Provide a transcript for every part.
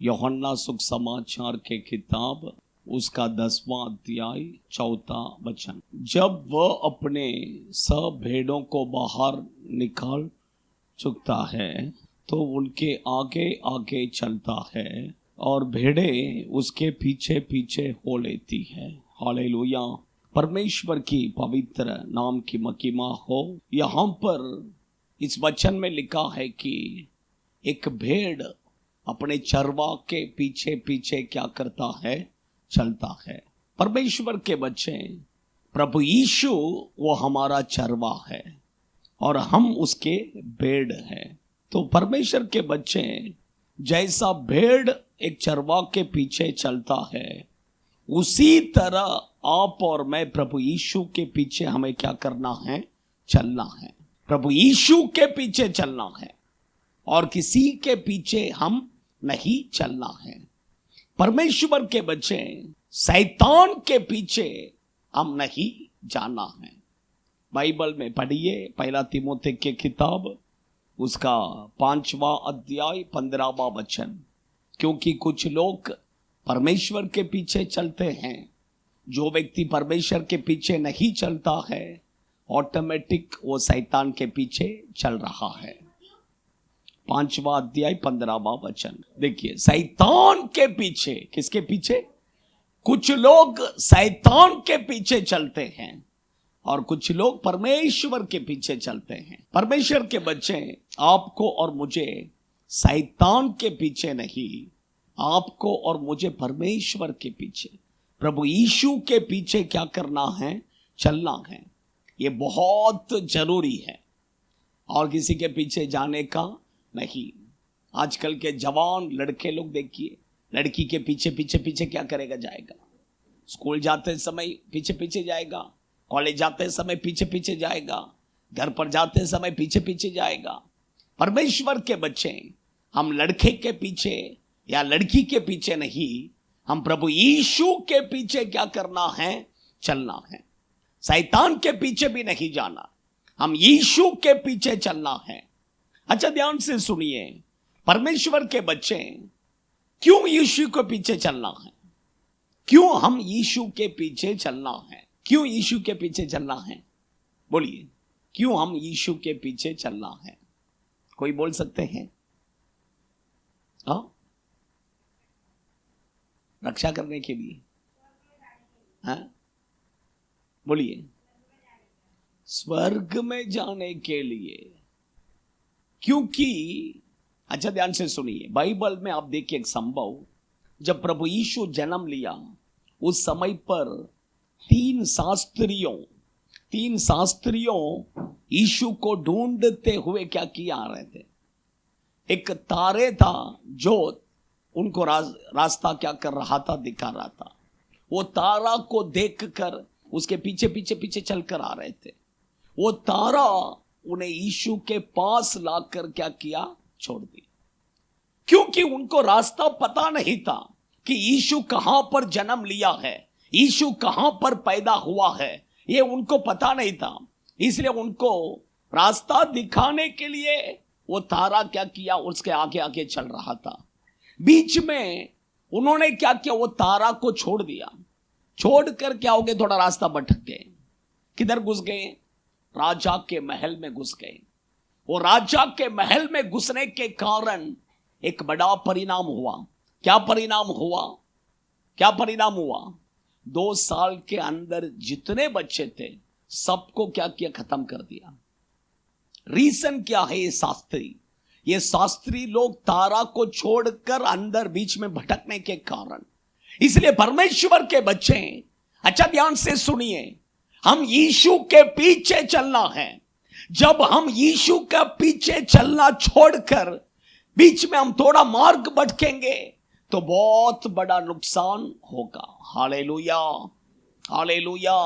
यूहन्ना सुसमाचार के किताब उसका 10वां अध्याय 4था वचन। जब वह अपने सब भेड़ों को बाहर निकाल चुकता है तो उनके आगे आगे चलता है और भेड़ें उसके पीछे पीछे हो लेती है। हालेलुया। परमेश्वर की पवित्र नाम की महिमा हो। यहाँ पर इस वचन में लिखा है कि एक भेड़ अपने चरवा के पीछे पीछे क्या करता है, चलता है। परमेश्वर के बच्चे, प्रभु यीशु वो हमारा चरवा है और हम उसके भेड़ हैं। तो परमेश्वर के बच्चे, जैसा भेड़ एक चरवा के पीछे चलता है, उसी तरह आप और मैं प्रभु यीशु के पीछे हमें क्या करना है, चलना है। प्रभु यीशु के पीछे चलना है और किसी के पीछे हम नहीं चलना है। परमेश्वर के बच्चे, शैतान के पीछे हम नहीं जाना है। बाइबल में पढ़िए पहला तीमुथियुस की किताब उसका 5वां अध्याय 15वां वचन। क्योंकि कुछ लोग परमेश्वर के पीछे चलते हैं। जो व्यक्ति परमेश्वर के पीछे नहीं चलता है, ऑटोमेटिक वो शैतान के पीछे चल रहा है। 5वां अध्याय 15वां वचन देखिए, शैतान के पीछे। किसके पीछे? कुछ लोग शैतान के पीछे चलते हैं और कुछ लोग परमेश्वर के पीछे चलते हैं। परमेश्वर के बच्चे, आपको और मुझे शैतान के पीछे नहीं, आपको और मुझे परमेश्वर के पीछे, प्रभु यीशु के पीछे क्या करना है, चलना है। ये बहुत जरूरी है और किसी के पीछे जाने का नहीं। आजकल के जवान लड़के लोग देखिए, लड़की के पीछे पीछे पीछे क्या करेगा, जाएगा। स्कूल जाते समय पीछे पीछे जाएगा, कॉलेज जाते समय पीछे पीछे जाएगा, घर पर जाते समय पीछे पीछे जाएगा। परमेश्वर के बच्चे, हम लड़के के पीछे या लड़की के पीछे नहीं, हम प्रभु यीशु के पीछे क्या करना है, चलना है। शैतान के पीछे भी नहीं जाना, हम यीशु के पीछे चलना है। अच्छा, ध्यान से सुनिए, परमेश्वर के बच्चे, क्यों यीशु के पीछे चलना है? क्यों हम यीशु के पीछे चलना है? क्यों यीशु के पीछे चलना है? बोलिए, क्यों हम यीशु के पीछे चलना है? कोई बोल सकते हैं? रक्षा करने के लिए। हाँ, बोलिए, स्वर्ग में जाने के लिए। क्योंकि अच्छा, ध्यान से सुनिए, बाइबल में आप देखिए एक संभव, जब प्रभु यीशु जन्म लिया उस समय पर तीन शास्त्रियों यीशु को ढूंढते हुए क्या किया आ रहे थे। एक तारे था जो उनको रास्ता क्या कर रहा था, दिखा रहा था। वो तारा को देखकर उसके पीछे पीछे पीछे चलकर आ रहे थे। वो तारा उन्हें यीशु के पास लाकर क्या किया, छोड़ दिया। क्योंकि उनको रास्ता पता नहीं था कि यीशु कहां पर जन्म लिया है, यीशु कहां पर पैदा हुआ है, ये उनको पता नहीं था। इसलिए उनको रास्ता दिखाने के लिए वो तारा क्या किया, उसके आगे आगे चल रहा था। बीच में उन्होंने क्या किया, वो तारा को छोड़ दिया। छोड़कर क्या हो गए, थोड़ा रास्ता भटक गए। किधर घुस गए? राजा के महल में घुस गए। वो राजा के महल में घुसने के कारण एक बड़ा परिणाम हुआ। क्या परिणाम हुआ? क्या परिणाम हुआ? 2 साल के अंदर जितने बच्चे थे सबको क्या किया, खत्म कर दिया। रीजन क्या है? ये शास्त्री लोग तारा को छोड़कर अंदर बीच में भटकने के कारण। इसलिए परमेश्वर के बच्चे, अच्छा ध्यान से सुनिए, हम यीशु के पीछे चलना है। जब हम यीशु के पीछे चलना छोड़कर बीच में हम थोड़ा मार्ग भटकेंगे तो बहुत बड़ा नुकसान होगा। Hallelujah, hallelujah.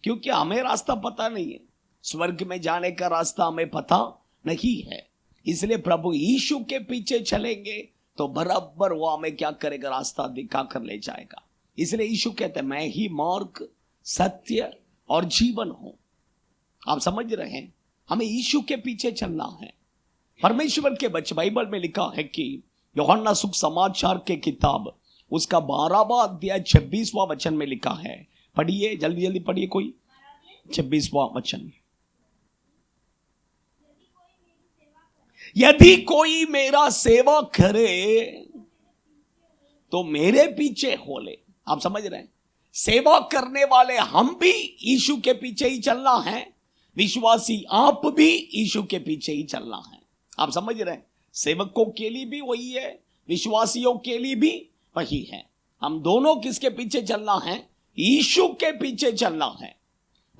क्योंकि हमें रास्ता पता नहीं है, स्वर्ग में जाने का रास्ता हमें पता नहीं है। इसलिए प्रभु यीशु के पीछे चलेंगे तो बराबर वो हमें क्या करेगा, रास्ता दिखा कर ले जाएगा। इसलिए यीशु कहते हैं, मैं ही मार्ग, सत्य और जीवन हूं। आप समझ रहे हैं, हमें यीशु के पीछे चलना है। परमेश्वर के बच्चे, बाइबल में लिखा है कि यूहन्ना सुख समाचार के किताब उसका 12वां अध्याय 26वां वचन में लिखा है। पढ़िए, जल्दी जल्दी पढ़िए कोई। 26वां वचन, यदि कोई मेरा सेवा करे तो मेरे पीछे हो ले। आप समझ रहे हैं, सेवा करने वाले हम भी यीशु के पीछे ही चलना है, विश्वासी आप भी यीशु के पीछे ही चलना है। आप समझ रहे हैं, सेवकों के लिए भी वही है, विश्वासियों के लिए भी वही है। हम दोनों किसके पीछे चलना है? यीशु के पीछे चलना है।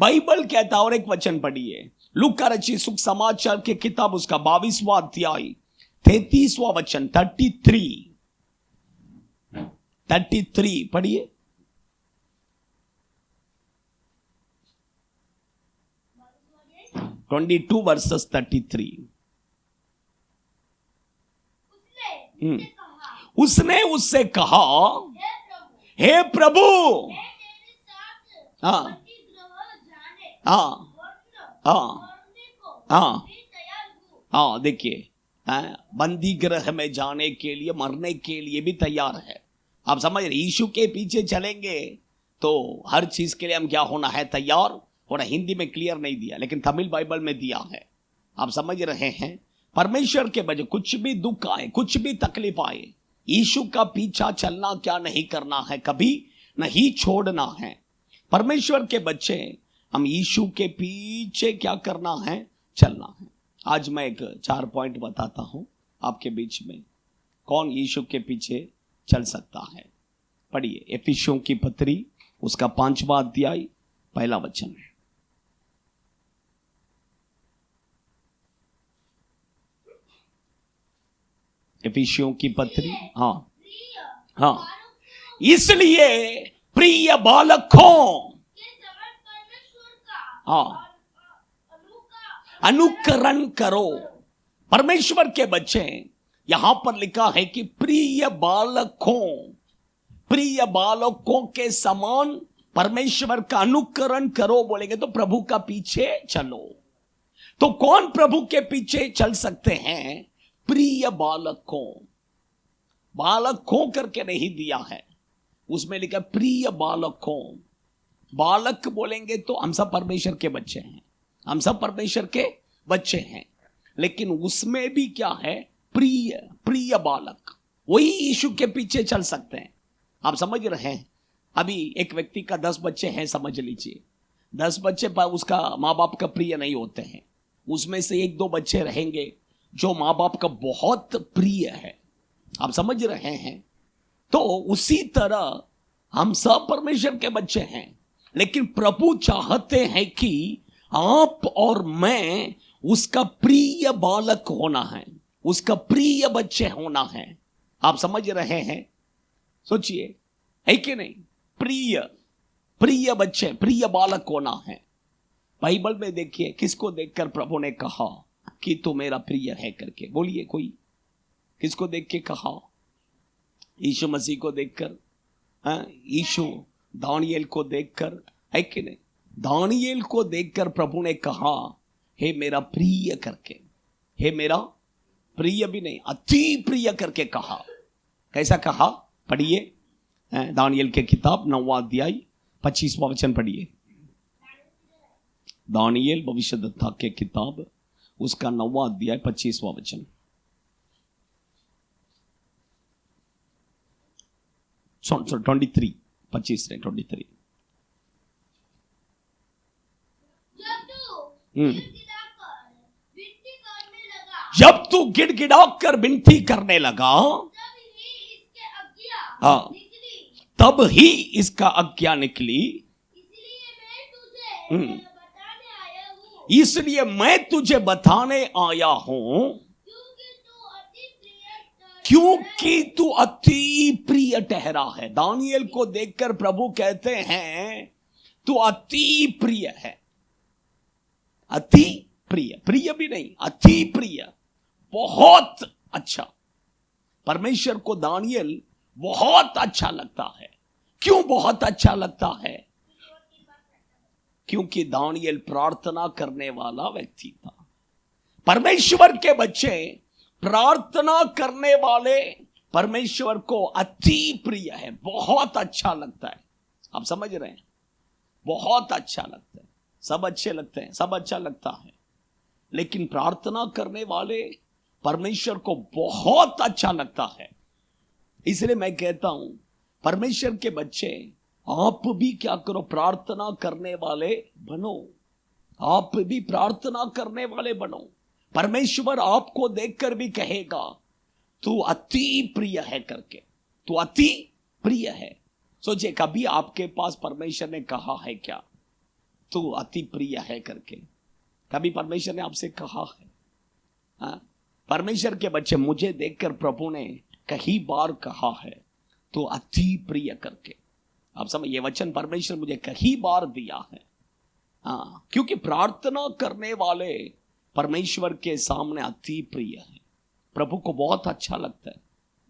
बाइबल कहता है, और एक वचन पढ़िए, लूका रचित सुख समाचार की किताब उसका 22वां अध्याय 33वां वचन, 33 पढ़िए। (22 वर्सेस 33) उसने उससे कहा, हे प्रभु, हाँ हाँ हाँ हाँ हाँ, देखिए, बंदी गृह में जाने के लिए, मरने के लिए भी तैयार है। आप समझ रहे, यीशु के पीछे चलेंगे तो हर चीज के लिए हम क्या होना है? तैयार होना। हिंदी में क्लियर नहीं दिया, लेकिन तमिल बाइबल में दिया है। आप समझ रहे हैं, परमेश्वर के बजाय कुछ भी दुख आए, कुछ भी तकलीफ आए, यीशु का पीछा चलना क्या नहीं करना है, कभी नहीं छोड़ना है। परमेश्वर के बच्चे हम यीशु के पीछे क्या करना है? चलना है। आज मैं एक 4 पॉइंट बताता हूं आपके बीच में, कौन यीशु के पीछे चल सकता है। पढ़िए, एफिसियों की पत्री उसका 5वां अध्याय 1 वचन। एफिसियों की पत्री, हाँ हाँ, इसलिए प्रिय बालकों, हाँ, अनुकरण करो। परमेश्वर के बच्चे, यहां पर लिखा है कि प्रिय बालकों के समान परमेश्वर का अनुकरण करो। बोलेंगे तो प्रभु का पीछे चलो। तो कौन प्रभु के पीछे चल सकते हैं? प्रिय बालकों करके नहीं दिया है, उसमें लिखा प्रिय बालकों। बालक बोलेंगे तो हम सब परमेश्वर के बच्चे हैं, हम सब परमेश्वर के बच्चे हैं, लेकिन उसमें भी क्या है? प्रिय बालक, वही यीशु के पीछे चल सकते हैं। आप समझ रहे हैं, अभी एक व्यक्ति का 10 बच्चे हैं, समझ लीजिए, 10 बच्चे पर उसका माँ बाप का प्रिय नहीं होते हैं, उसमें से 1-2 बच्चे रहेंगे जो माँ बाप का बहुत प्रिय है। आप समझ रहे हैं, तो उसी तरह हम सब परमेश्वर के बच्चे हैं, लेकिन प्रभु चाहते हैं कि आप और मैं उसका प्रिय बालक होना है, उसका प्रिय बच्चे होना है। आप समझ रहे हैं? सोचिए, है कि नहीं? प्रिय बच्चे, प्रिय बालक होना है। बाइबल में देखिए, किसको देखकर प्रभु ने कहा कि तू मेरा प्रिय है करके? बोलिए कोई, किसको देख के कहा? यीशु मसीह को देखकर, यीशु दानियेल को देखकर, है कि नहीं? दानियेल को देखकर प्रभु ने कहा, हे मेरा प्रिय करके, हे मेरा प्रिय भी नहीं, अति प्रिय करके कहा। कैसा कहा? पढ़िए, दानियेल के किताब 9वां अध्याय 25वां वचन पढ़िए। दानियेल भविष्यद्वक्ता के किताब उसका 9वां अध्याय 25वां वचन। sorry, 23, 25 से 23। जब तू गिड़गिड़ा कर विनती करने लगा, हाँ, तब ही इसका आज्ञा निकली, इसलिए मैं तुझे बताने आया हूं, क्योंकि तू अति प्रिय ठहरा है। दानियेल को देखकर प्रभु कहते हैं तू अति प्रिय है। अति प्रिय, प्रिय भी नहीं, अति प्रिय, बहुत अच्छा। परमेश्वर को दानियेल बहुत अच्छा लगता है। क्यों बहुत अच्छा लगता है? क्योंकि दानियेल प्रार्थना करने वाला व्यक्ति था। परमेश्वर के बच्चे प्रार्थना करने वाले परमेश्वर को अति प्रिय है, बहुत अच्छा लगता है। आप समझ रहे हैं, बहुत अच्छा लगता है। सब अच्छे लगते हैं, सब अच्छा लगता है, लेकिन प्रार्थना करने वाले परमेश्वर को बहुत अच्छा लगता है। इसलिए मैं कहता हूं, परमेश्वर के बच्चे, आप भी क्या करो, प्रार्थना करने वाले बनो। आप भी प्रार्थना करने वाले बनो। परमेश्वर आपको देखकर भी कहेगा तू अति प्रिय है करके, तू अति प्रिय है। सोचिए, कभी आपके पास परमेश्वर ने कहा है क्या तू अति प्रिय है करके? कभी परमेश्वर ने आपसे कहा है? हाँ? परमेश्वर के बच्चे, मुझे देखकर प्रभु ने कई बार कहा है तू अति प्रिय करके। आप समझ, ये वचन परमेश्वर मुझे कई बार दिया है। हाँ, क्योंकि प्रार्थना करने वाले परमेश्वर के सामने अति प्रिय है। प्रभु को बहुत अच्छा लगता है।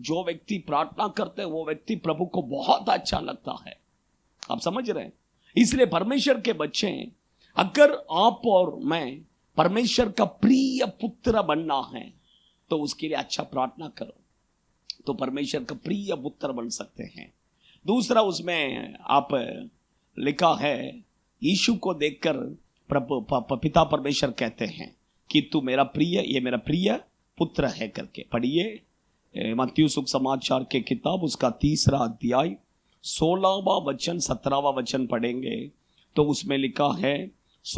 जो व्यक्ति प्रार्थना करते हैं वो व्यक्ति प्रभु को बहुत अच्छा लगता है। आप समझ रहे हैं? इसलिए परमेश्वर के बच्चे, अगर आप और मैं परमेश्वर का प्रिय पुत्र बनना है तो उसके लिए अच्छा प्रार्थना करो, तो परमेश्वर का प्रिय पुत्र बन सकते हैं। दूसरा, उसमें आप लिखा है, यीशु को देखकर प्रभु पिता परमेश्वर कहते हैं कि तू मेरा प्रिय, ये मेरा प्रिय पुत्र है करके। पढ़िए मत्ती सुसमाचार के किताब, उसका 3 अध्याय 16वां वचन 17वां वचन पढ़ेंगे तो उसमें लिखा है,